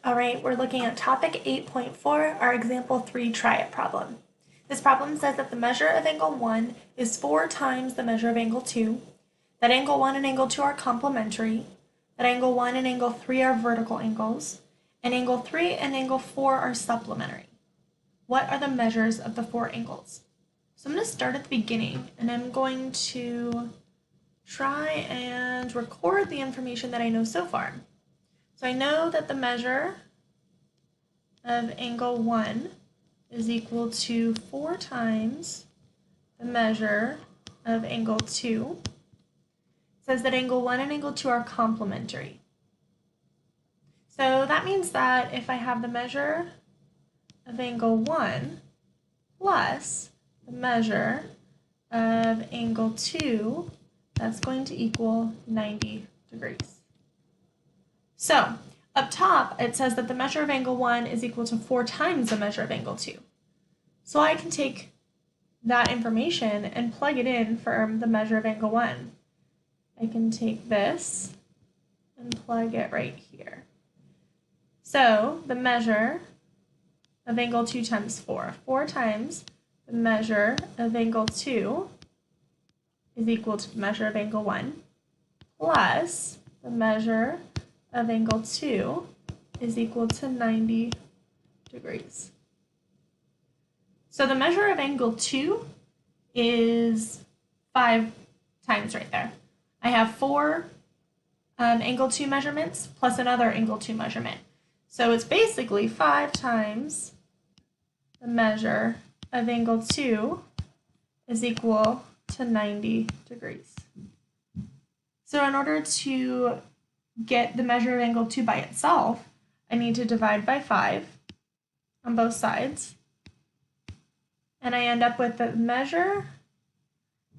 All right, we're looking at topic 8.4, our example 3 try-it problem. This problem says that the measure of angle 1 is 4 times the measure of angle 2, that angle 1 and angle 2 are complementary, that angle 1 and angle 3 are vertical angles, and angle 3 and angle 4 are supplementary. What are the measures of the 4 angles? So I'm going to start at the beginning, and I'm going to try and record the information that I know so far. So I know that the measure of angle 1 is equal to 4 times the measure of angle 2. It says that angle 1 and angle 2 are complementary. So that means that if I have the measure of angle 1 plus the measure of angle 2, that's going to equal 90 degrees. So up top, it says that the measure of angle 1 is equal to 4 times the measure of angle 2. So I can take that information and plug it in for the measure of angle 1. I can take this and plug it right here. So the measure of angle 2 times 4. 4 times the measure of angle 2 is equal to the measure of angle 1 plus the measure of angle 2 is equal to 90 degrees. So the measure of angle 2 is 5 times right there. I have 4 angle 2 measurements plus another angle 2 measurement. So it's basically 5 times the measure of angle 2 is equal to 90 degrees. So in order to get the measure of angle 2 by itself, I need to divide by 5 on both sides. And I end up with the measure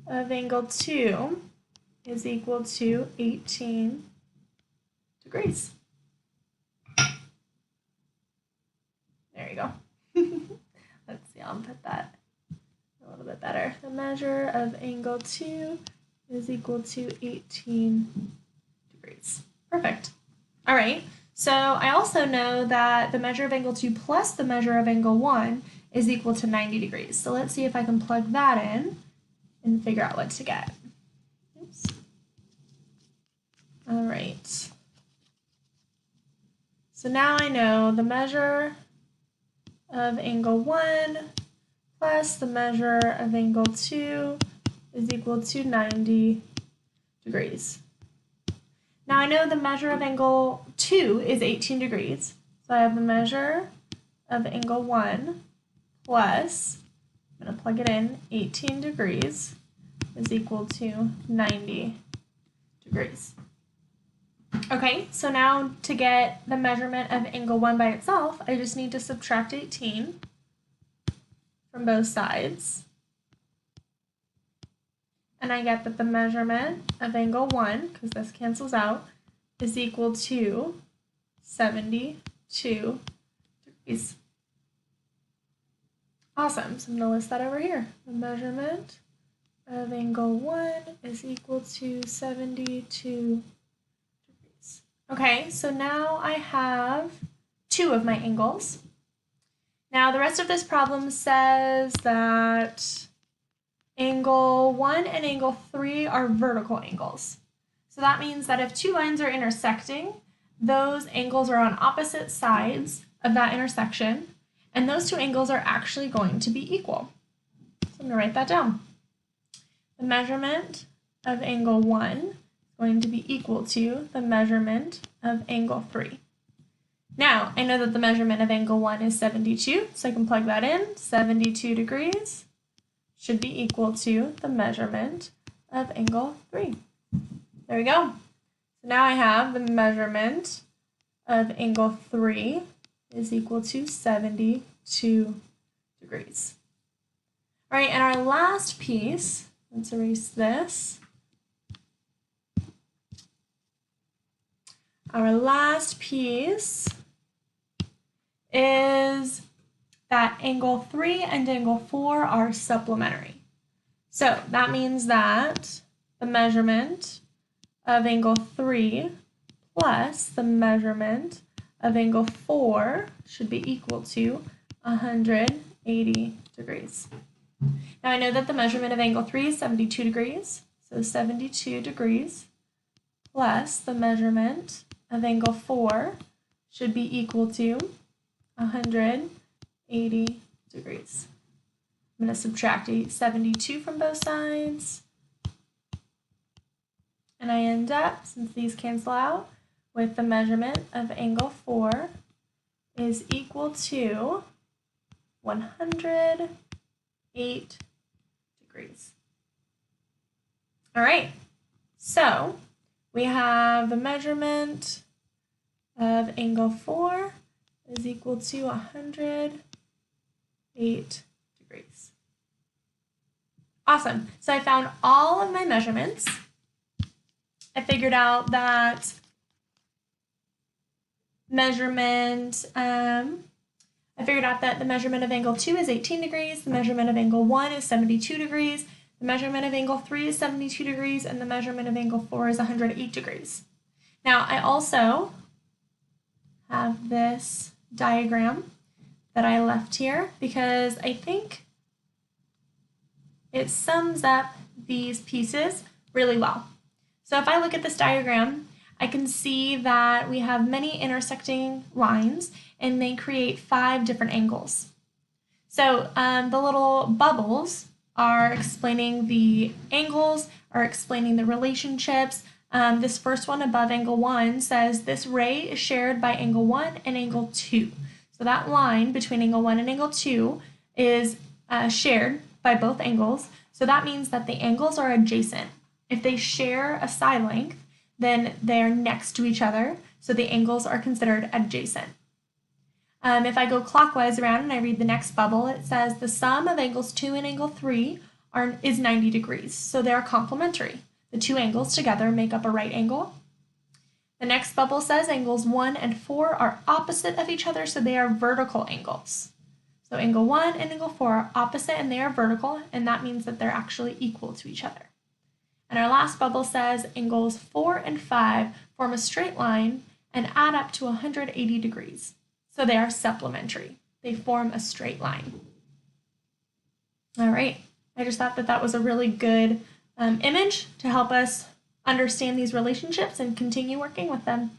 of angle 2 is equal to 18 degrees. There you go. Let's see, I'll put that a little bit better. The measure of angle 2 is equal to 18 degrees. Perfect. All right, so I also know that the measure of angle 2 plus the measure of angle 1 is equal to 90 degrees. So let's see if I can plug that in and figure out what to get. Oops. All right. So now I know the measure of angle 1 plus the measure of angle 2 is equal to 90 degrees. Now I know the measure of angle 2 is 18 degrees. So I have the measure of angle 1 plus, I'm going to plug it in, 18 degrees is equal to 90 degrees. Okay, so now to get the measurement of angle 1 by itself, I just need to subtract 18 from both sides. And I get that the measurement of angle 1, because this cancels out, is equal to 72 degrees. Awesome, so I'm going to list that over here. The measurement of angle 1 is equal to 72 degrees. Okay, so now I have 2 of my angles. Now the rest of this problem says that angle 1 and angle 3 are vertical angles. So that means that if 2 lines are intersecting, those angles are on opposite sides of that intersection, and those 2 angles are actually going to be equal. So I'm going to write that down. The measurement of angle 1 is going to be equal to the measurement of angle 3. Now, I know that the measurement of angle 1 is 72, so I can plug that in. 72 degrees should be equal to the measurement of angle 3. There we go. So now I have the measurement of angle 3 is equal to 72 degrees. All right, and our last piece, let's erase this. Our last piece is that angle 3 and angle 4 are supplementary. So that means that the measurement of angle 3 plus the measurement of angle 4 should be equal to 180 degrees. Now I know that the measurement of angle 3 is 72 degrees, so 72 degrees plus the measurement of angle 4 should be equal to 180 degrees. I'm going to subtract 72 from both sides, and I end up, since these cancel out, with the measurement of angle 4 is equal to 108 degrees. All right, so we have the measurement of angle 4 is equal to 108 degrees. Awesome. So I found all of my measurements. I figured out that the measurement of angle 2 is 18 degrees, the measurement of angle 1 is 72 degrees, the measurement of angle 3 is 72 degrees, and the measurement of angle 4 is 108 degrees. Now, I also have this diagram that I left here because I think it sums up these pieces really well. So if I look at this diagram, I can see that we have many intersecting lines and they create 5 different angles. So the little bubbles are explaining the angles, are explaining the relationships. This first one above angle 1 says this ray is shared by angle 1 and angle 2. So that line between angle 1 and angle 2 is shared by both angles. So that means that the angles are adjacent. If they share a side length, then they're next to each other, so the angles are considered adjacent. If I go clockwise around and I read the next bubble, it says the sum of angles 2 and angle 3 is 90 degrees, so they're complementary. The two angles together make up a right angle. The next bubble says angles 1 and 4 are opposite of each other, so they are vertical angles. So angle 1 and angle 4 are opposite and they are vertical, and that means that they're actually equal to each other. And our last bubble says angles 4 and 5 form a straight line and add up to 180 degrees. So they are supplementary. They form a straight line. All right, I just thought that that was a really good image to help us understand these relationships and continue working with them.